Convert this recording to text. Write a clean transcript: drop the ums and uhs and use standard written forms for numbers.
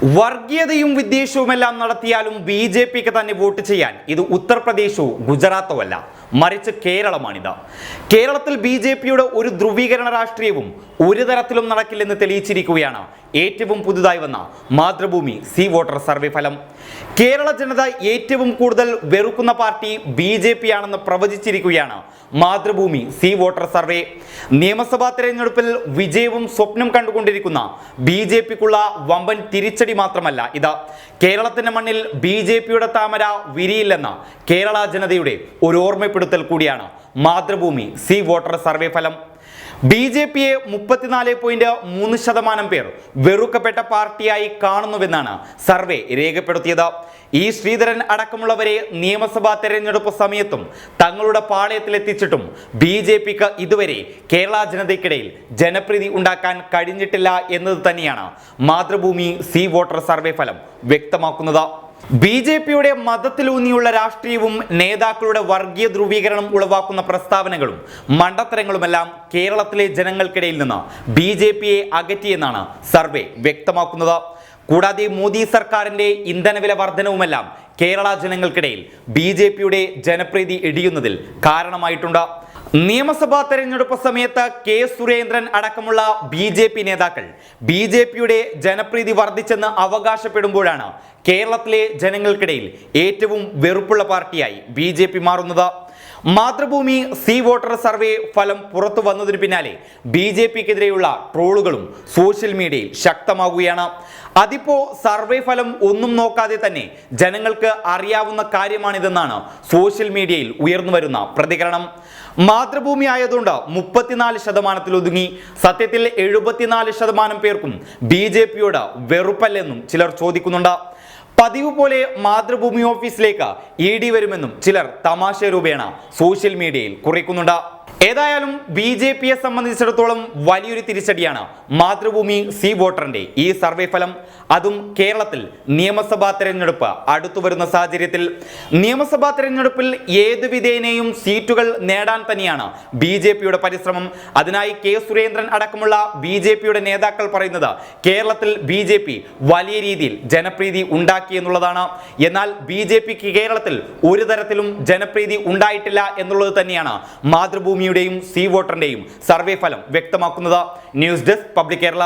വർഗീയതയും വിദ്വേഷവുമെല്ലാം നടത്തിയാലും ബി.ജെ.പിക്ക് തന്നെ വോട്ട് ചെയ്യാൻ ഇത് ഉത്തർപ്രദേശോ ഗുജറാത്തോ അല്ല, മറിച്ച് കേരളമാണിത്. കേരളത്തിൽ ബി.ജെ.പിയുടെ ഒരു ധ്രുവീകരണ രാഷ്ട്രീയവും ഒരു തരത്തിലും നടക്കില്ലെന്ന് തെളിയിച്ചിരിക്കുകയാണ് ഏറ്റവും പുതുതായി വന്ന മാതൃഭൂമി സി വോട്ടർ സർവേ ഫലം. കേരള ജനത ഏറ്റവും കൂടുതൽ വെറുക്കുന്ന പാർട്ടി ബി.ജെ.പി ആണെന്ന് പ്രവചിച്ചിരിക്കുകയാണ് മാതൃഭൂമി സി വോട്ടർ സർവേ. നിയമസഭാ തെരഞ്ഞെടുപ്പിൽ വിജയവും സ്വപ്നം കണ്ടുകൊണ്ടിരിക്കുന്ന ബി.ജെ.പിക്കുള്ള വമ്പൻ തിരിച്ചടി മാത്രമല്ല ഇത്, കേരളത്തിന്റെ മണ്ണിൽ ബി.ജെ.പിയുടെ താമര വിരിയില്ലെന്ന കേരള ജനതയുടെ ഒരു ഓർമ്മപ്പെടുത്തൽ കൂടിയാണ് മാതൃഭൂമി സി വോട്ടർ സർവേ ഫലം. ബി.ജെ.പിയെ 34.3% പേർ വെറുക്കപ്പെട്ട പാർട്ടിയായി കാണുന്നുവെന്നാണ് സർവേ രേഖപ്പെടുത്തിയത്. ഈ ശ്രീധരൻ അടക്കമുള്ളവരെ നിയമസഭാ തെരഞ്ഞെടുപ്പ് സമയത്തും തങ്ങളുടെ പാളയത്തിലെത്തിച്ചിട്ടും ബി.ജെ.പിക്ക് ഇതുവരെ കേരള ജനതയ്ക്കിടയിൽ ജനപ്രീതി ഉണ്ടാക്കാൻ കഴിഞ്ഞിട്ടില്ല എന്നത് തന്നെയാണ് മാതൃഭൂമി സി വോട്ടർ സർവേ ഫലം വ്യക്തമാക്കുന്നത്. ബി.ജെ.പിയുടെ മതത്തിലൂന്നിയുള്ള രാഷ്ട്രീയവും നേതാക്കളുടെ വർഗീയ ധ്രുവീകരണം ഉളവാക്കുന്ന പ്രസ്താവനകളും മണ്ടത്തരങ്ങളുമെല്ലാം കേരളത്തിലെ ജനങ്ങൾക്കിടയിൽ നിന്ന് ബി.ജെ.പിയെ അകറ്റിയെന്നാണ് സർവേ വ്യക്തമാക്കുന്നത്. കൂടാതെ മോദി സർക്കാരിന്റെ ഇന്ധനവില വർധനവുമെല്ലാം കേരള ജനങ്ങൾക്കിടയിൽ ബി.ജെ.പിയുടെ ജനപ്രീതി ഇടിയുന്നതിൽ കാരണമായിട്ടുണ്ട്. നിയമസഭാ തെരഞ്ഞെടുപ്പ് സമയത്ത് കെ സുരേന്ദ്രൻ അടക്കമുള്ള ബി.ജെ.പി നേതാക്കൾ ബി.ജെ.പിയുടെ ജനപ്രീതി വർദ്ധിച്ചെന്ന് അവകാശപ്പെടുമ്പോഴാണ് കേരളത്തിലെ ജനങ്ങൾക്കിടയിൽ ഏറ്റവും വെറുപ്പുള്ള പാർട്ടിയായി ബി.ജെ.പി മാറുന്നത്. മാതൃഭൂമി സി വോട്ടർ സർവേ ഫലം പുറത്തു വന്നതിന് പിന്നാലെ ബി.ജെ.പിക്കെതിരെയുള്ള ട്രോളുകളും സോഷ്യൽ മീഡിയയിൽ ശക്തമാകുകയാണ്. അതിപ്പോ സർവേ ഫലം ഒന്നും നോക്കാതെ തന്നെ ജനങ്ങൾക്ക് അറിയാവുന്ന കാര്യമാണിതെന്നാണ് സോഷ്യൽ മീഡിയയിൽ ഉയർന്നു വരുന്ന പ്രതികരണം. മാതൃഭൂമി ആയതുകൊണ്ട് 34% ഒതുങ്ങി. സത്യത്തിൽ 74% പേർക്കും ബി.ജെ.പിയോട് വെറുപ്പല്ലെന്നും ചിലർ ചോദിക്കുന്നുണ്ട്. പതിവ് പോലെ മാതൃഭൂമി ഓഫീസിലേക്ക് ED വരുമെന്നും ചിലർ തമാശ രൂപേണ സോഷ്യൽ മീഡിയയിൽ കുറിക്കുന്നുണ്ട്. ഏതായാലും ബി.ജെ.പിയെ സംബന്ധിച്ചിടത്തോളം വലിയൊരു തിരിച്ചടിയാണ് മാതൃഭൂമി സി വോട്ടറിന്റെ ഈ സർവേ ഫലം. അതും കേരളത്തിൽ നിയമസഭാ തെരഞ്ഞെടുപ്പ് അടുത്തു വരുന്ന സാഹചര്യത്തിൽ. നിയമസഭാ തെരഞ്ഞെടുപ്പിൽ ഏത് വിധേനയും സീറ്റുകൾ നേടാൻ തന്നെയാണ് ബി.ജെ.പിയുടെ പരിശ്രമം. അതിനായി കെ സുരേന്ദ്രൻ അടക്കമുള്ള ബി.ജെ.പിയുടെ നേതാക്കൾ പറയുന്നത് കേരളത്തിൽ ബി.ജെ.പി വലിയ രീതിയിൽ ജനപ്രീതി ഉണ്ടാക്കി എന്നുള്ളതാണ്. എന്നാൽ ബി.ജെ.പിക്ക് കേരളത്തിൽ ഒരു തരത്തിലും ജനപ്രീതി ഉണ്ടായിട്ടില്ല എന്നുള്ളത് തന്നെയാണ് മാതൃഭൂമിയുടെയും സി വോട്ടറിന്റെയും സർവേ ഫലം വ്യക്തമാക്കുന്നത്. News desk public Kerala.